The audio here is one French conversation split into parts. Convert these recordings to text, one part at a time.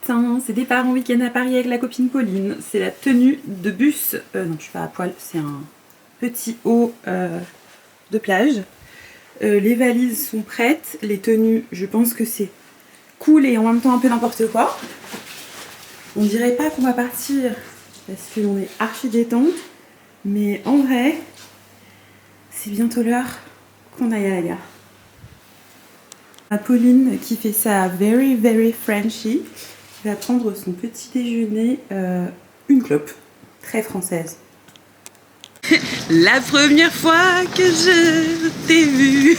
matin, c'est départ en week-end à Paris avec la copine Pauline. C'est la tenue de bus. Non, je suis pas à poil, c'est un petit haut de plage. Les valises sont prêtes. Les tenues, je pense que c'est cool et en même temps un peu n'importe quoi. On dirait pas qu'on va partir parce qu'on est archi détente. Mais en vrai, c'est bientôt l'heure qu'on aille à la gare. Pauline qui fait ça very very Frenchy, qui va prendre son petit déjeuner, une clope, très française. La première fois que je t'ai vue.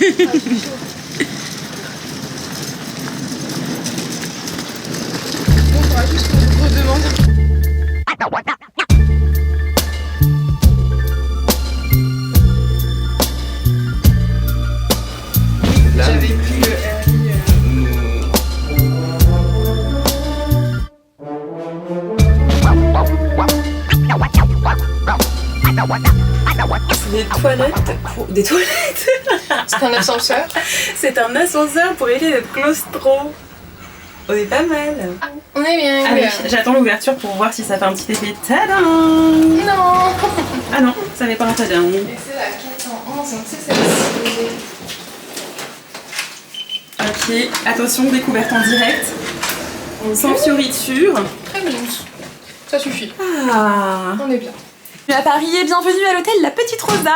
On fera juste une redemande. J'avais pris le RI. Des toilettes pour... Des toilettes. C'est un ascenseur. C'est un ascenseur pour éviter d'être claustro. On est pas mal. On est bien. Ah oui, j'attends l'ouverture pour voir si ça fait un petit effet. Tadam! Non. Ah non, ça fait pas un tadam. Et c'est la 411, donc c'est celle-ci. Ok, attention, découverte en direct. Sans fioriture. Très bien. Ça suffit. Ah. On est bien. À Paris et bienvenue à l'hôtel La Petite Rosa.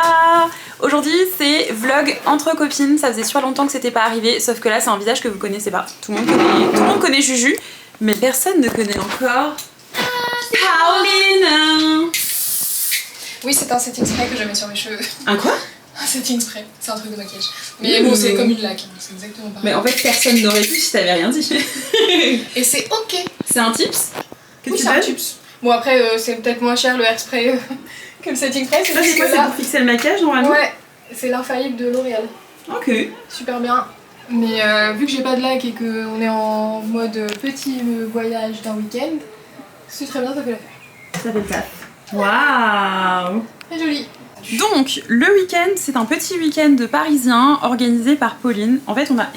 Aujourd'hui c'est vlog entre copines, ça faisait super longtemps que c'était pas arrivé, sauf que là c'est un visage que vous connaissez pas. Tout le monde connaît Juju, mais personne ne connaît encore Pauline. Oui, c'est un setting spray que je mets sur mes cheveux. Un quoi? Un setting spray, c'est un truc de maquillage. Mais bon, c'est comme une laque, c'est exactement pareil. Mais en fait personne n'aurait pu si t'avais rien dit. Et c'est ok. C'est un tips que Oui, tu c'est un donnes? tips. Bon après c'est peut-être moins cher le hairspray que le setting spray. Ça c'est quoi? C'est pour fixer le maquillage normalement? Ouais, c'est l'infaillible de L'Oréal. Ok. Super bien. Mais vu que j'ai pas de lac et qu'on est en mode petit voyage d'un week-end, c'est très bien, ça fait l'affaire. Ça fait le taf. Waouh. C'est joli. Donc, le week-end, c'est un petit week-end parisien organisé par Pauline. En fait, on a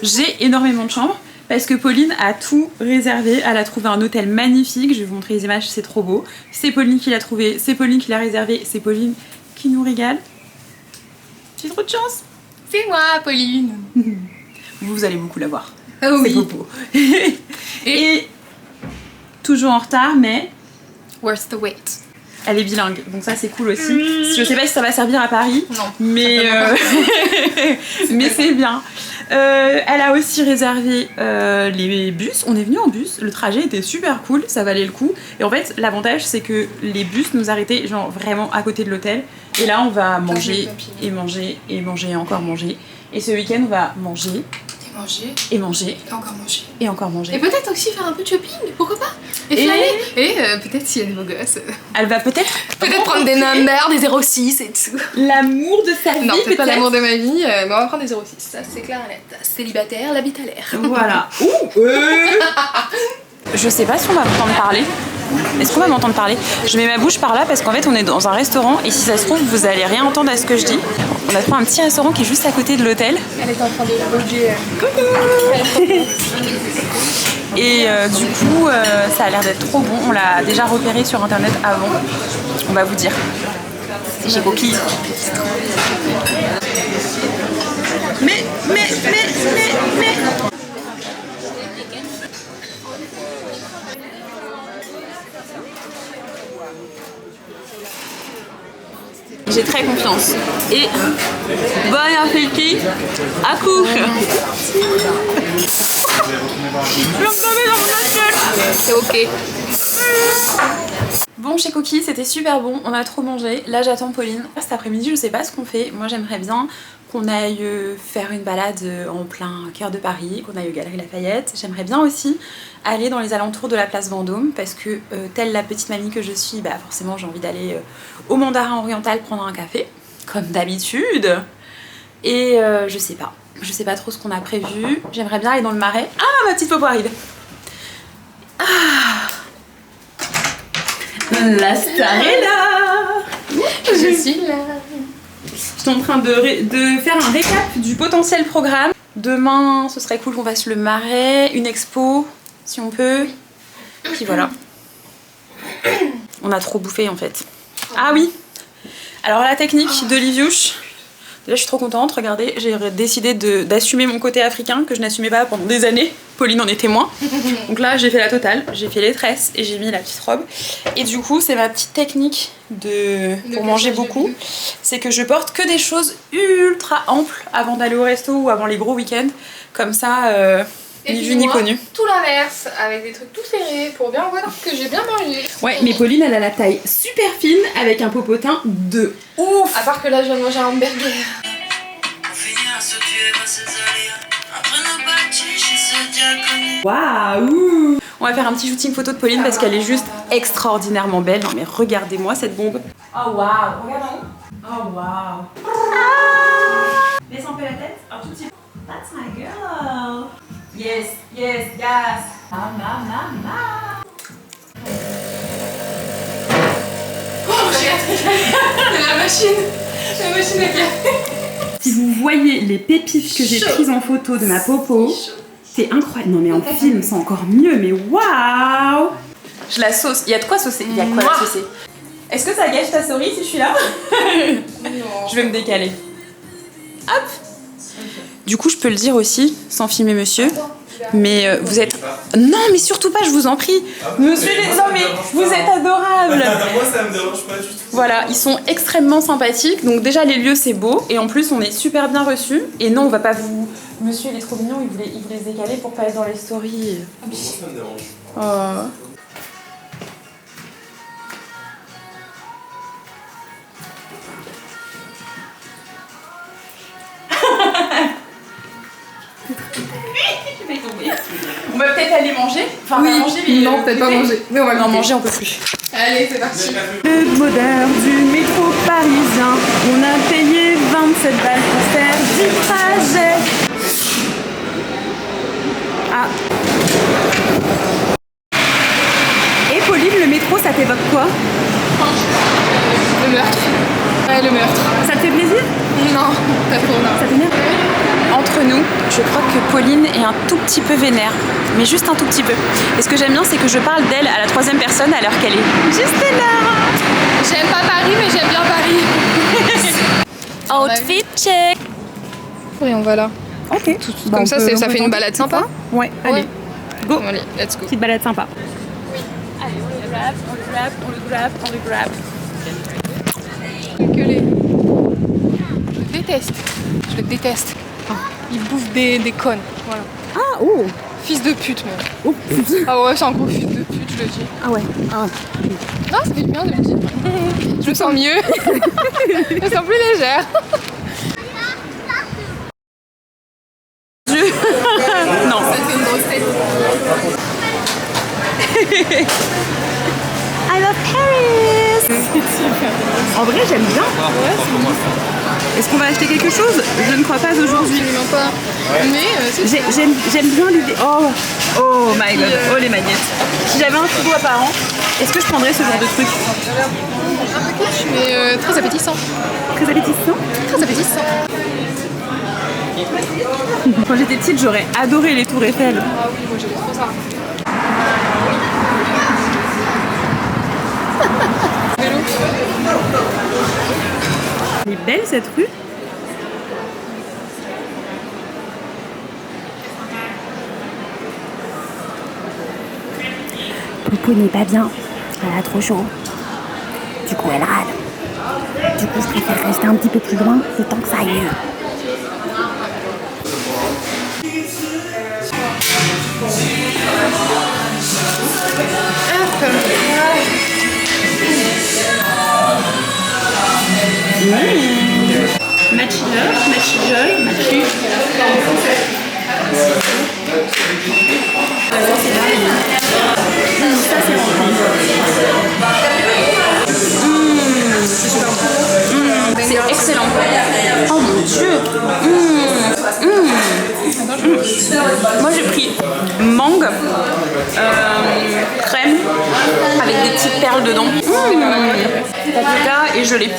j'ai énormément de chambres parce que Pauline a tout réservé. Elle a trouvé un hôtel magnifique. Je vais vous montrer les images, c'est trop beau. C'est Pauline qui l'a trouvé, c'est Pauline qui l'a réservé, c'est Pauline qui nous régale. J'ai trop de chance. C'est moi, Pauline. Vous allez beaucoup la voir. Ah oui. C'est beau. Et toujours en retard, mais Worth the wait. elle est bilingue, donc ça c'est cool aussi. Je sais pas si ça va servir à Paris, Non, mais mais c'est bien. Elle a aussi réservé les bus. On est venu en bus, le trajet était super cool, ça valait le coup. Et en fait, l'avantage c'est que les bus nous arrêtaient genre vraiment à côté de l'hôtel. Et là, on va manger et manger et manger et encore manger. Et ce week-end, on va manger. Manger. Et manger. Et encore manger. Et encore manger. Et peut-être aussi faire un peu de shopping, pourquoi pas? Et flâner. Et peut-être s'il y a des beaux gosses. Elle va peut-être Prendre des numbers, des 06 et tout. l'amour de sa vie. Non, peut-être pas l'amour de ma vie, mais on va prendre des 06. Ça, c'est clair et net. Célibataire, l'habit à l'air. Voilà. Je sais pas si on va m'entendre parler. Est-ce qu'on va m'entendre parler? Je mets ma bouche par là parce qu'en fait on est dans un restaurant et si ça se trouve vous allez rien entendre à ce que je dis. On a trouvé un petit restaurant qui est juste à côté de l'hôtel. Elle est en train de loger. Et du coup ça a l'air d'être trop bon. On l'a déjà repéré sur internet avant. On va vous dire. C'est chez Coquille. Mais j'ai très confiance. Et bon appétit à couche. Je vais me tomber dans mon assiette. C'est ok. Bon, chez Coquille, c'était super bon, on a trop mangé. Là, j'attends Pauline. Cet après-midi, je sais pas ce qu'on fait. Moi, j'aimerais bien qu'on aille faire une balade en plein cœur de Paris, qu'on aille aux Galeries Lafayette. J'aimerais bien aussi aller dans les alentours de la place Vendôme parce que, telle la petite mamie que je suis, bah forcément, j'ai envie d'aller au Mandarin Oriental prendre un café, comme d'habitude. Et je sais pas trop ce qu'on a prévu. J'aimerais bien aller dans le Marais. Ah, ma petite popo arrive. La star est là. Je suis là. Je suis en train de faire un récap du potentiel programme. Demain, ce serait cool qu'on fasse le Marais, une expo. si on peut. Puis voilà. On a trop bouffé en fait. Ah oui. Alors la technique de Liviouche. Là je suis trop contente, regardez, j'ai décidé d'assumer mon côté africain que je n'assumais pas pendant des années. Pauline en est témoin. Donc là j'ai fait la totale, j'ai fait les tresses et j'ai mis la petite robe. Et du coup c'est ma petite technique pour manger beaucoup. C'est que je porte que des choses ultra amples avant d'aller au resto ou avant les gros week-ends. Comme ça, ni vu ni connu. Tout l'inverse, avec des trucs tout serrés pour bien voir que j'ai bien mangé. Ouais, mais Pauline elle a la taille super fine avec un popotin de ouf. À part que là je viens de manger un hamburger. Waouh! On va faire un petit shooting photo de Pauline parce qu'elle est juste extraordinairement belle. Non mais regardez-moi cette bombe. Oh waouh! Regarde-moi. Oh waouh! Laisse un peu la tête. Un tout petit peu. That's my girl. Yes, yes, yes. Ma. Oh, j'ai la machine à café. Si vous voyez les pépites que j'ai prises en photo de ma popo, c'est incroyable. Non mais en film c'est encore mieux, mais waouh! Je la sauce. Il y a de quoi saucer. Il y a quoi la saucer. Est-ce que ça gâche ta souris si je suis là? Non. Je vais me décaler. Hop. Du coup je peux le dire aussi, sans filmer monsieur. Mais vous êtes... Non mais surtout pas, je vous en prie. Monsieur les hommes, mais vous êtes adorables. Moi ça me dérange pas du tout. Voilà, ils sont extrêmement sympathiques. Donc déjà les lieux c'est beau. Et en plus on est super bien reçus. Et non on va pas vous... Monsieur il est trop mignon, il voulait se décaler pour pas être dans les stories. Moi ça me dérange. Oh. On va peut-être aller manger. Enfin, oui. Pas manger, mais. Non, peut-être pas manger. Mais on va non, manger, on peut plus. Allez, c'est parti. Le moderne du métro parisien. On a payé 27 balles pour faire du trajet. Ah. Et Pauline, le métro, ça t'évoque quoi? Le meurtre. Ouais, le meurtre. Ça te fait plaisir? Non, pas trop, non. Ça t'énerve? Entre nous, je crois que Pauline est un tout petit peu vénère, mais juste un tout petit peu. Et ce que j'aime bien, c'est que je parle d'elle à la troisième personne alors qu'elle est juste là. J'aime pas Paris, mais j'aime bien Paris. Outfit check. Oui, on va là. Ok. Comme ça, ça fait une balade sympa. Ouais, allez. Go. Allez, let's go. Petite balade sympa. Oui. Allez, on le grab, on le grab, on le grab, on le grab. Gueuler. Je le déteste. Je le déteste. Il bouffe des connes. Voilà. Ah, oh. Fils de pute, même. Oh. Ah ouais, c'est un gros fils de pute, je le dis. Ah ouais. Ah ouais. Non, ça fait du bien de le dire. Je me sens mieux. Je me sens plus légère. Non. Ça fait une grosse tête. I love Paris. En vrai, j'aime bien. Est-ce qu'on va acheter quelque chose? Je ne crois pas aujourd'hui. Absolument pas. Mais j'aime bien l'idée. Oh my god. Oh les magnettes. Si j'avais un frigo apparent, est-ce que je prendrais ce genre de truc? un peu kitsch, mais très appétissant. Très appétissant? Très appétissant. Quand j'étais petite, j'aurais adoré les tours Eiffel. Ah oui, moi j'aimais trop ça. Vélo. Elle est belle cette rue. Popo n'est pas bien. Elle a trop chaud. Du coup, elle râle. Du coup, je préfère rester un petit peu plus loin, le temps que ça aille mieux. Matchy love, matchy joy, matchy. Ça c'est rempli. C'est excellent. Oh mon dieu. Moi j'ai pris mangue, crème avec des petites perles dedans. Paprika et gelée.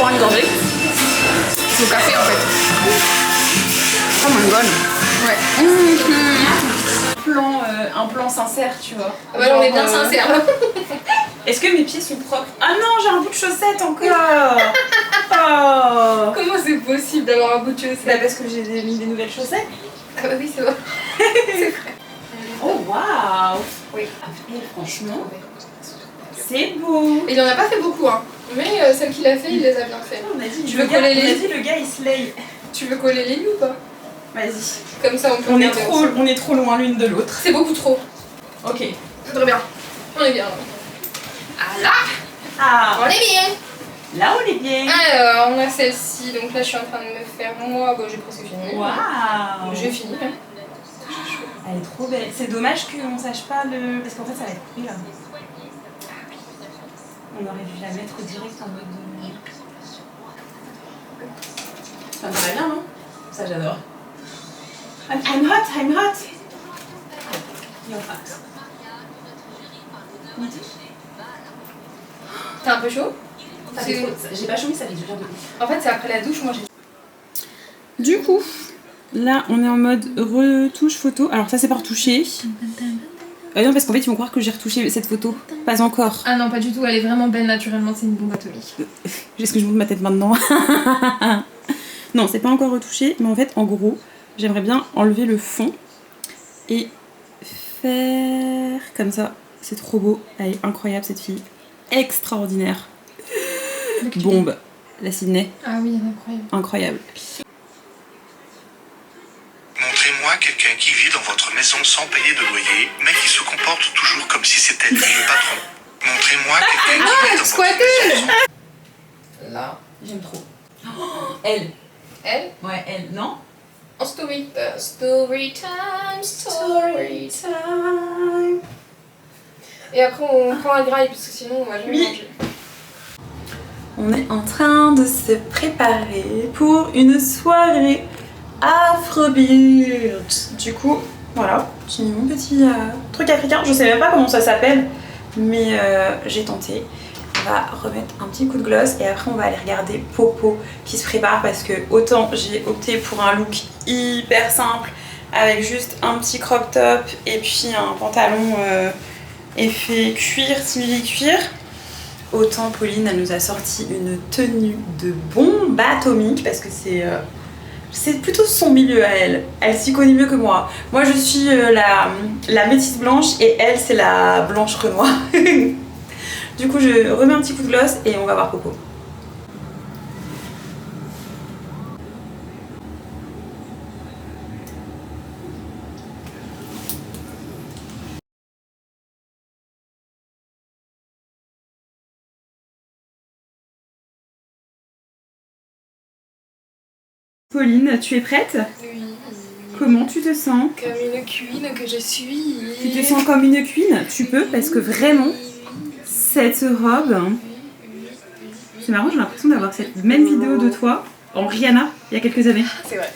prends une gorgée. C'est au café en fait. Oh my god. Ouais. Un plan sincère, tu vois. Ah bah là, on est bien sincère. Est-ce que mes pieds sont propres? Ah non, j'ai un bout de chaussette encore. Oh. Comment c'est possible d'avoir un bout de chaussette? Bah parce que j'ai mis des nouvelles chaussettes. Ah bah oui, c'est vrai. Oh waouh. Oui. Et franchement, c'est beau. Et il en a pas fait beaucoup, hein. Mais celles qu'il a fait, il les a bien fait. On a dit, Tu veux coller les... le gars il slay. Tu veux coller les nues ou pas? Vas-y. Comme ça, on peut On est regarder ensemble. on est trop loin l'une de l'autre. C'est beaucoup trop. Ok. C'est très bien. On est bien. Ah là, Ah, on est bien. là on est bien. Alors, on a celle-ci. Donc là, je suis en train de me faire moi. Bon, j'ai presque fini. Waouh. J'ai fini. Elle est trop belle. C'est dommage qu'on sache pas le... Parce qu'en fait ça va être coupé là. On aurait dû la mettre direct en mode de... Ça me paraît bien, non? Ça j'adore. I'm hot, I'm hot. You're hot. T'as un peu chaud? J'ai pas chaud mais ça fait du bien de ouf. En fait, c'est après la douche, moi j'ai... Du coup, là on est en mode retouche photo. Alors ça c'est pas retouché. Non parce qu'en fait ils vont croire que j'ai retouché cette photo. Pas encore. Ah non, pas du tout. Elle est vraiment belle naturellement. C'est une bombe atomique. Est-ce que je monte ma tête maintenant? Non, c'est pas encore retouché, mais en fait, en gros, j'aimerais bien enlever le fond et faire comme ça. C'est trop beau. Elle est incroyable cette fille. Extraordinaire. Bombe. La Sydney. Ah oui, elle est incroyable. Incroyable. Montrez-moi quelqu'un qui vit dans votre maison sans payer de loyer, mais qui se comporte toujours comme si c'était lui le patron. Montrez-moi quelqu'un qui vit dans votre maison. Là. J'aime trop. Oh, elle. Elle? Ouais, elle. Non? En story. Story time, story time. Et après, on prend un graille, parce que sinon, on va jamais manger. On est en train de se préparer pour une soirée Afrobeat. Du coup, voilà, j'ai mis mon petit truc africain. Je sais même pas comment ça s'appelle, mais j'ai tenté. On va remettre un petit coup de gloss et après on va aller regarder Popo qui se prépare parce que autant j'ai opté pour un look hyper simple avec juste un petit crop top et puis un pantalon effet cuir, simili cuir. Autant Pauline elle nous a sorti une tenue de bombe atomique parce que c'est plutôt son milieu à elle. Elle s'y connaît mieux que moi. Moi je suis la métisse blanche et elle c'est la blanche renois. Du coup je remets un petit coup de gloss et on va voir Popo. Pauline, tu es prête? Oui. Comment tu te sens? Comme une queen que je suis. Tu te sens comme une queen? Tu peux parce que vraiment, cette robe... C'est marrant, j'ai l'impression d'avoir cette même vidéo de toi en Rihanna il y a quelques années. C'est vrai.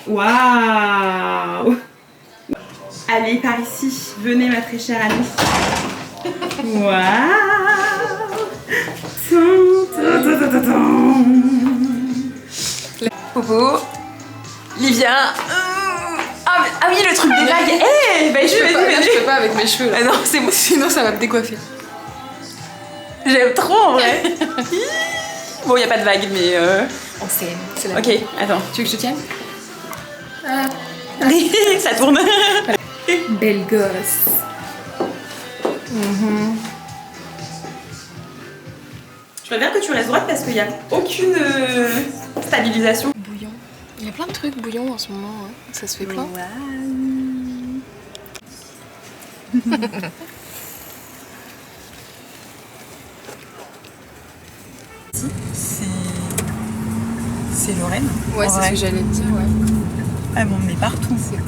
Waouh! Allez, par ici. Venez ma très chère amie. Waouh! Popo, Livia. Ah oui, le truc des vagues. Eh, bah Je peux pas avec mes cheveux là. Ah non, c'est bon. Sinon ça va me décoiffer. J'aime trop en vrai. Bon, y a pas de vagues, mais On s'aime, c'est la ok, attends. Tu veux que je tienne? Ça tourne. Belle gosse. Je préfère que tu restes droite parce qu'il n'y a aucune stabilisation. Bouillon. Il y a plein de trucs bouillons en ce moment, hein. Ça se fait plein. C'est Lorraine. Ouais, c'est ce que j'allais te dire, ouais. Elle m'emmenait partout. C'est cool.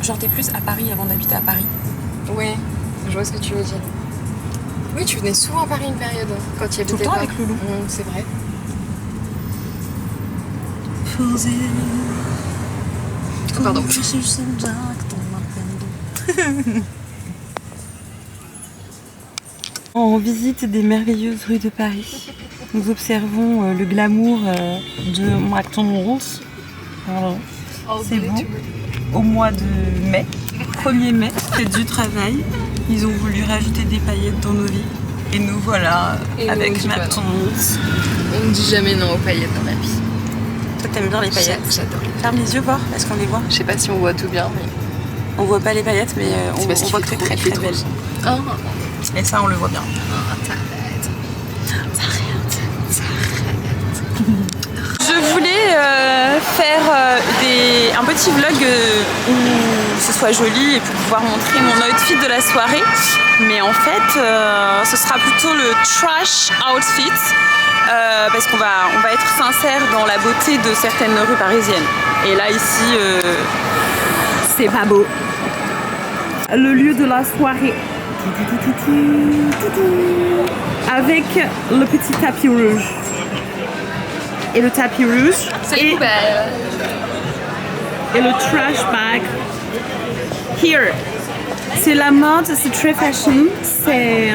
Genre t'es plus à Paris avant d'habiter à Paris. Ouais, je vois ce que tu veux dire. Oui, tu venais souvent à Paris une période, hein, quand tu y habitais Tout le temps pas. avec Loulou. C'est vrai. Oh, pardon. En visite des merveilleuses rues de Paris, nous observons le glamour de McDonald's. C'est beau. Au mois de mai, 1er mai, c'est du travail. Ils ont voulu rajouter des paillettes dans nos vies. Et nous voilà avec McDonald's. On ne dit jamais non aux paillettes dans la vie. Toi t'aimes bien les paillettes? J'adore. Ferme les yeux voir, parce qu'on les voit. Je sais pas si on voit tout bien, mais... On voit pas les paillettes, mais on voit que t'es très très belle. Oh. Et ça on le voit bien. Je voulais faire un petit vlog où ce soit joli et pour pouvoir montrer mon outfit de la soirée. Mais en fait, ce sera plutôt le trash outfit parce qu'on va être sincère dans la beauté de certaines rues parisiennes. Et là ici, c'est pas beau. Le lieu de la soirée. Avec le petit tapis rouge. Et le tapis rouge. C'est les poubelles. Et le trash bag. Here. C'est la mode, c'est très fashion. C'est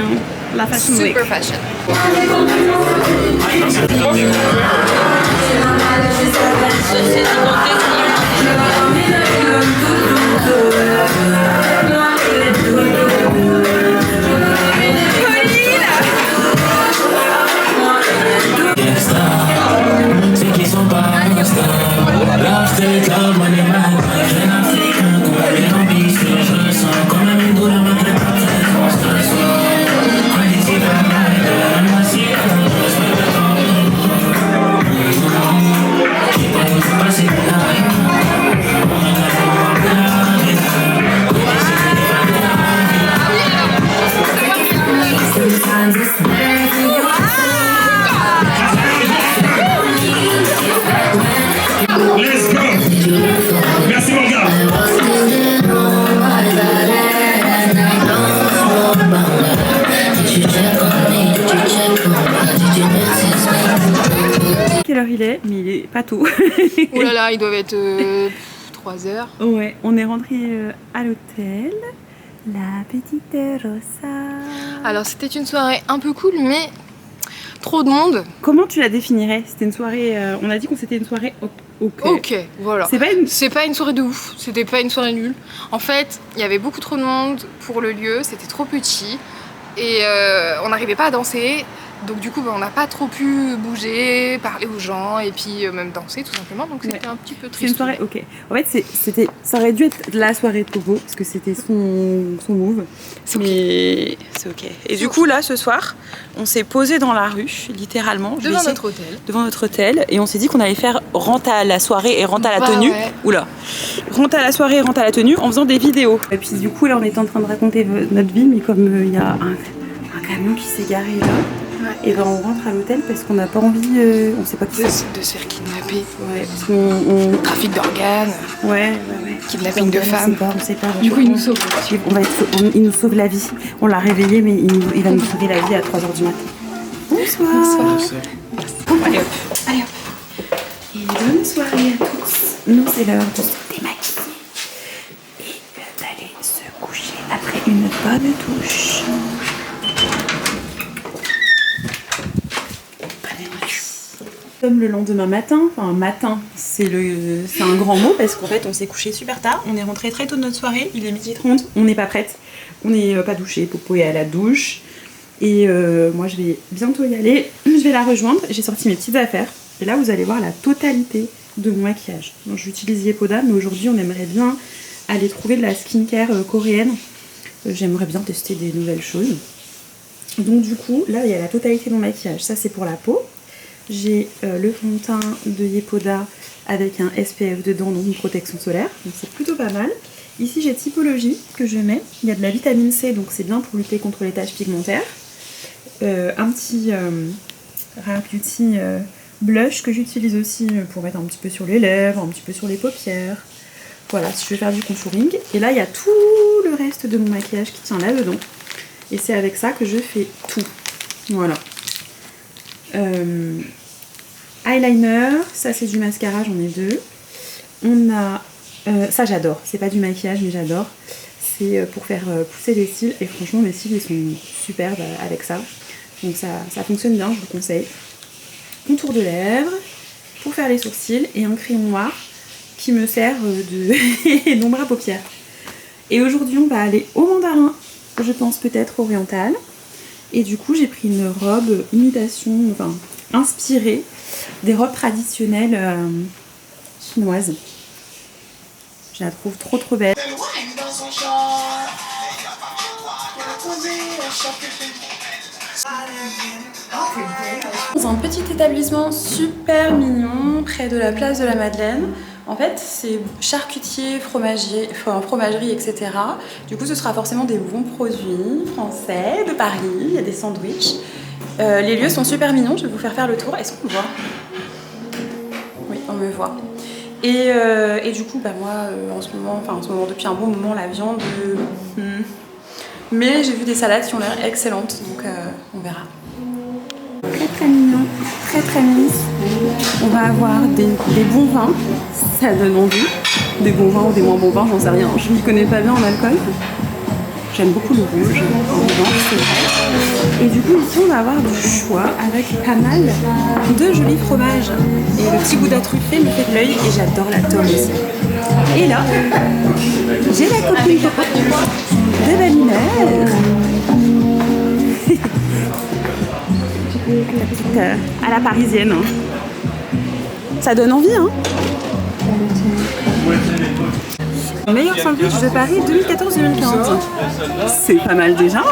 la fashion week. Super fashion. Let's go. Merci mon gars. Quelle heure il est? Mais il est pas tôt. Oh là là, ils doivent être 3h. Ouais, on est rentré à l'hôtel. La petite Rosa. Alors c'était une soirée un peu cool, mais trop de monde. Comment tu la définirais? C'était une soirée. On a dit qu'on c'était une soirée. Ok, voilà. C'est pas une soirée de ouf, c'était pas une soirée nulle. En fait, il y avait beaucoup trop de monde pour le lieu, c'était trop petit et on n'arrivait pas à danser. Donc du coup, on n'a pas trop pu bouger, parler aux gens et puis même danser tout simplement. Donc c'était un petit peu triste. C'est une soirée, ok. En fait, ça aurait dû être la soirée de Pogo parce que c'était son move. Mais c'est ok. Et du coup, là, ce soir, on s'est posé dans la rue, littéralement. Devant notre hôtel. Devant notre hôtel. Et on s'est dit qu'on allait faire rente à la soirée et rente à la tenue. Ouais. Oula. Rente à la soirée et rente à la tenue en faisant des vidéos. Et puis du coup, là, on est en train de raconter notre vie, mais comme il y a un camion qui s'est garé là. Ouais. Et ben on rentre à l'hôtel parce qu'on n'a pas envie, on sait pas qui c'est. De se faire kidnapper. Ouais, parce qu'on trafic d'organes. Ouais. Kidnapping de femmes. On sait pas. Du coup, il nous sauve. Il nous sauve la vie. On l'a réveillé, mais il va nous sauver la vie à 3h du matin. Bonsoir. Allez hop. Et bonne soirée à tous. Nous, c'est l'heure de se démaquiller et d'aller se coucher après une bonne douche. Comme le lendemain matin, c'est un grand mot parce qu'en fait on s'est couché super tard, on est rentré très tôt de notre soirée, il est 12h30, on n'est pas prête, on n'est pas douché, Popo est à la douche et moi je vais bientôt y aller, je vais la rejoindre, j'ai sorti mes petites affaires et là vous allez voir la totalité de mon maquillage. Donc j'utilise Yepoda mais aujourd'hui on aimerait bien aller trouver de la skincare coréenne, j'aimerais bien tester des nouvelles choses. Donc du coup là il y a la totalité de mon maquillage, ça c'est pour la peau. J'ai le fond de teint de Yepoda avec un SPF dedans, donc une protection solaire, donc c'est plutôt pas mal. Ici j'ai Typologie que je mets, il y a de la vitamine C donc c'est bien pour lutter contre les taches pigmentaires. Un petit Rare Beauty blush que j'utilise aussi pour mettre un petit peu sur les lèvres, un petit peu sur les paupières. Voilà, si je vais faire du contouring. Et là il y a tout le reste de mon maquillage qui tient là-dedans. Et c'est avec ça que je fais tout. Voilà. Eyeliner, ça c'est du mascara, j'en ai deux. On a, ça j'adore, c'est pas du maquillage mais j'adore. c'est pour faire pousser les cils et franchement les cils ils sont superbes avec ça. Donc ça fonctionne bien, je vous conseille. Contour de lèvres pour faire les sourcils et un crayon noir qui me sert d'ombre à paupières. Et aujourd'hui on va aller au mandarin, je pense peut-être oriental. Et du coup j'ai pris une robe imitation, enfin inspirée des robes traditionnelles chinoises. Je la trouve trop belle. Dans un petit établissement super mignon près de la place de la Madeleine. En fait, c'est charcutier, fromager, fromagerie, etc. Du coup, ce sera forcément des bons produits français de Paris. Il y a des sandwichs. Les lieux sont super mignons. Je vais vous faire le tour. Est-ce qu'on me voit? Oui, on me voit. Et du coup, bah moi, en ce moment, depuis un bon moment, la viande. Mais j'ai vu des salades qui ont l'air excellentes, donc on verra. Très mignon, très mignon. On va avoir des bons vins, ça donne envie. Des bons vins ou des moins bons vins, j'en sais rien. Je m'y connais pas bien en alcool. J'aime beaucoup le rouge, en revanche, c'est vrai. Et du coup, ici, on va avoir du choix avec pas mal de jolis fromages. Et le petit goût truffé me fait de l'œil et j'adore la tome aussi. Et là, j'ai la copine de Balinère. À la parisienne. Ça donne envie, hein. Meilleur sandwich de Paris 2014-2015. C'est pas mal déjà.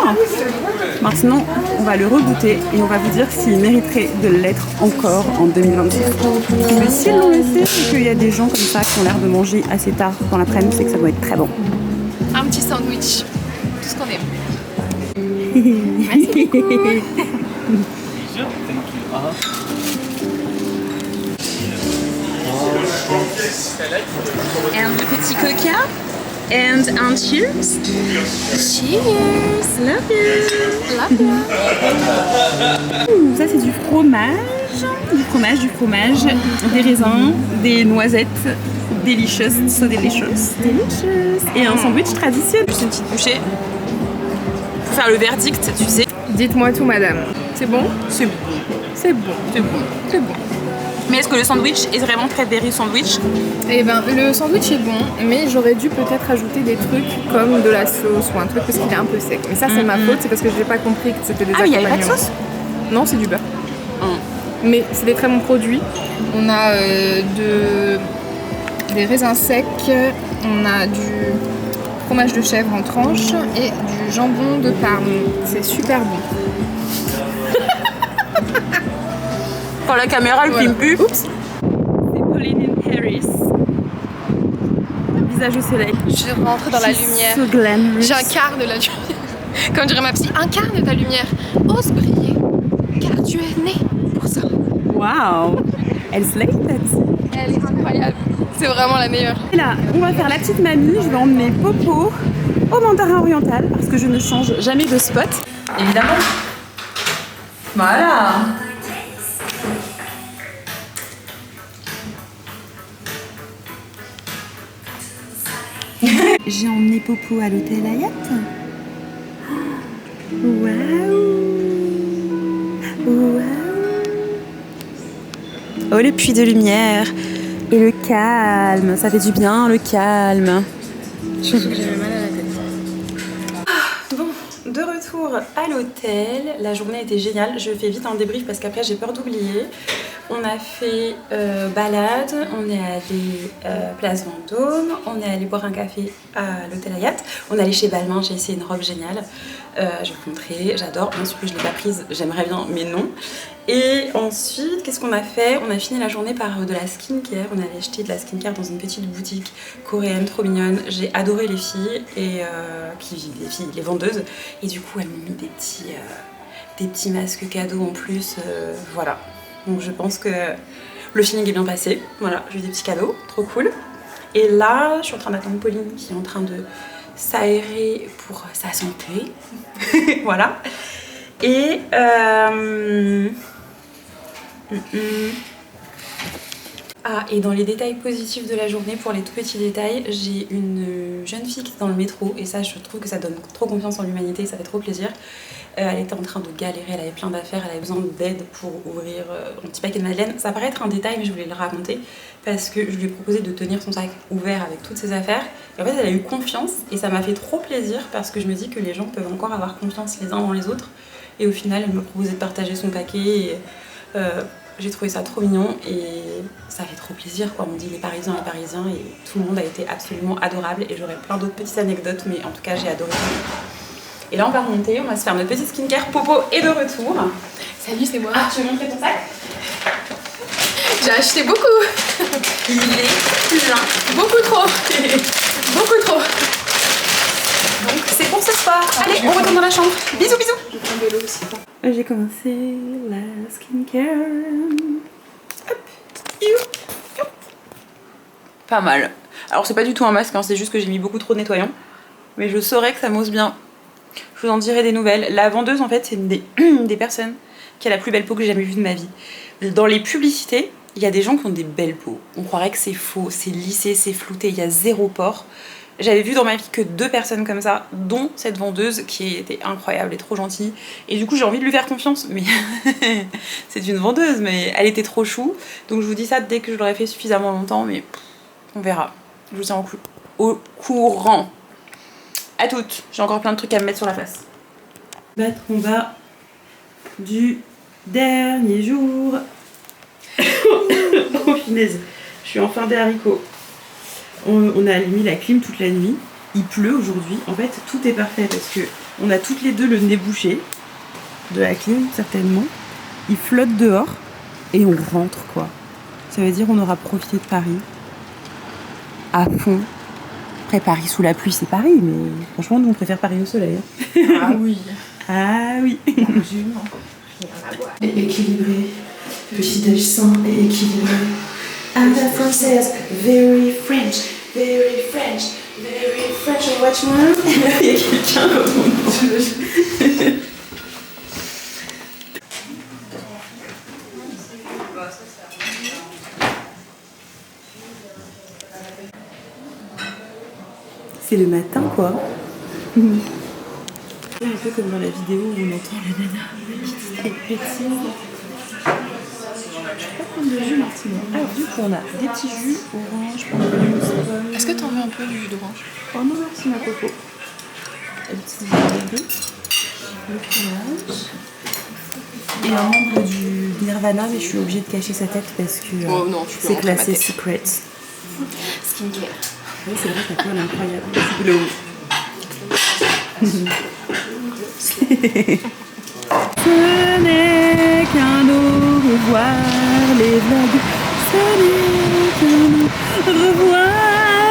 Maintenant, on va le regoûter et on va vous dire s'il mériterait de l'être encore en 2026. Mais s'ils l'ont laissé et qu'il y a des gens comme ça qui ont l'air de manger assez tard dans l'après-midi, c'est que ça doit être très bon. Un petit sandwich, tout ce qu'on aime. Merci beaucoup. And le petit coca. And un cheers. Cheers. Love you. Love you. Ça c'est du fromage, des raisins, des noisettes, delicious, so delicious. Et un sandwich traditionnel. Juste une petite bouchée pour faire le verdict, tu sais. Dites-moi tout, madame. C'est bon? C'est bon. C'est bon. C'est bon. C'est bon. Mais est-ce que le sandwich est vraiment très berry sandwich? Eh ben, le sandwich est bon, mais j'aurais dû peut-être ajouter des trucs comme de la sauce ou un truc parce qu'il est un peu sec. Mais ça, c'est ma faute, c'est parce que je n'ai pas compris que c'était des accompagnements. Ah, il n'y avait pas de sauce? Non, c'est du beurre. Mais c'est des très bons produits. On a des raisins secs, on a du fromage de chèvre en tranches et du jambon de Parme. C'est super bon. Quand la caméra le filme plus. Oups. C'est Pauline in Paris. Visage au soleil. Je rentre dans la lumière. So glamorous. J'ai un quart de la lumière. Comme dirait ma psy, un quart de ta lumière. Ose briller, car tu es née pour ça. Waouh. Elle slay ta. Elle est incroyable. C'est vraiment la meilleure. Et là, on va faire la petite mamie. Je vais emmener Popo au mandarin oriental parce que je ne change jamais de spot. Évidemment. Voilà. J'ai emmené Popo à l'hôtel Hayat. Waouh! Waouh! Oh, le puits de lumière et le calme, ça fait du bien, le calme. Je pense que j'avais mal à la tête. Bon, de retour à l'hôtel, la journée était géniale. Je fais vite un débrief parce qu'après j'ai peur d'oublier. On a fait balade, on est allé place Vendôme, on est allé boire un café à l'hôtel Hayat, on est allé chez Balmain, j'ai essayé une robe géniale, je vais vous montrer, j'adore, bien sûr que je ne l'ai pas prise, j'aimerais bien mais non. Et ensuite, qu'est-ce qu'on a fait? On a fini la journée par de la skincare, on allait acheter de la skincare dans une petite boutique coréenne trop mignonne. J'ai adoré les filles, et les vendeuses, et du coup elles m'ont mis des petits masques cadeaux en plus, voilà. Donc je pense que le feeling est bien passé. Voilà, j'ai eu des petits cadeaux, trop cool. Et là, je suis en train d'attendre Pauline qui est en train de s'aérer pour sa santé. Voilà. Et Ah, et dans les détails positifs de la journée, pour les tout petits détails, j'ai une jeune fille qui est dans le métro et ça, je trouve que ça donne trop confiance en l'humanité, ça fait trop plaisir. Elle était en train de galérer, elle avait plein d'affaires, elle avait besoin d'aide pour ouvrir un petit paquet de madeleine. Ça paraît être un détail, mais je voulais le raconter parce que je lui ai proposé de tenir son sac ouvert avec toutes ses affaires. Et en fait, elle a eu confiance et ça m'a fait trop plaisir parce que je me dis que les gens peuvent encore avoir confiance les uns dans les autres. Et au final, elle me proposait de partager son paquet. Et, j'ai trouvé ça trop mignon et ça fait trop plaisir quoi. On dit les Parisiens et tout le monde a été absolument adorable et j'aurais plein d'autres petites anecdotes mais en tout cas j'ai adoré. Et là on va remonter, on va se faire notre petite skincare. Popo est de retour. Salut, c'est moi. Ah, tu veux montrer ton sac? J'ai acheté beaucoup. Il est plein. Beaucoup trop. Beaucoup trop. Donc c'est pour ce soir. Allez, on retourne dans la chambre. Bisous, bisous. Je prends de l'eau aussi. J'ai commencé la skincare. Hop. Hop. Pas mal. Alors c'est pas du tout un masque, hein, c'est juste que j'ai mis beaucoup trop de nettoyant. Mais je saurais que ça mousse bien. Je vous en dirai des nouvelles. La vendeuse en fait c'est une des personnes qui a la plus belle peau que j'ai jamais vue de ma vie. Dans les publicités, il y a des gens qui ont des belles peaux. On croirait que c'est faux, c'est lissé, c'est flouté, il y a zéro pore. J'avais vu dans ma vie que 2 personnes comme ça, dont cette vendeuse qui était incroyable et trop gentille. Et du coup j'ai envie de lui faire confiance, mais c'est une vendeuse, mais elle était trop chou. Donc je vous dis ça dès que je l'aurai fait suffisamment longtemps, mais on verra. Je vous tiens au courant. À toutes, j'ai encore plein de trucs à me mettre sur la face. Battre combat du dernier jour. Oh punaise, je suis en fin des haricots. On a allumé la clim toute la nuit. Il pleut aujourd'hui. En fait, tout est parfait parce que on a toutes les deux le nez bouché de la clim, certainement. Il flotte dehors et on rentre, quoi. Ça veut dire on aura profité de Paris à fond. Après, Paris sous la pluie, c'est Paris, mais franchement, nous, on préfère Paris au soleil. Ah oui. Ah oui. Largement. Et équilibré. Petit déj sain et équilibré. À la française, very French, very French, very French. On watch moi. Il y a quelqu'un comme on. C'est le matin quoi. Un peu comme dans la vidéo où on entend la nana qui pétille. Je vais pas prendre de jus Martino. Alors du coup on a des petits jus orange, pamplemousse. Est-ce que t'en veux un peu du jus d'orange? Oh non merci ma coco. Une petite viande, le fromage. Et un membre du Nirvana, mais je suis obligée de cacher sa tête parce que Oh non, tu peux c'est classé montrer secret. Skincare. Oui c'est vrai que ta peau elle est incroyable. Glow. Ce n'est qu'un au revoir les vlogs. Ce n'est qu'un au revoir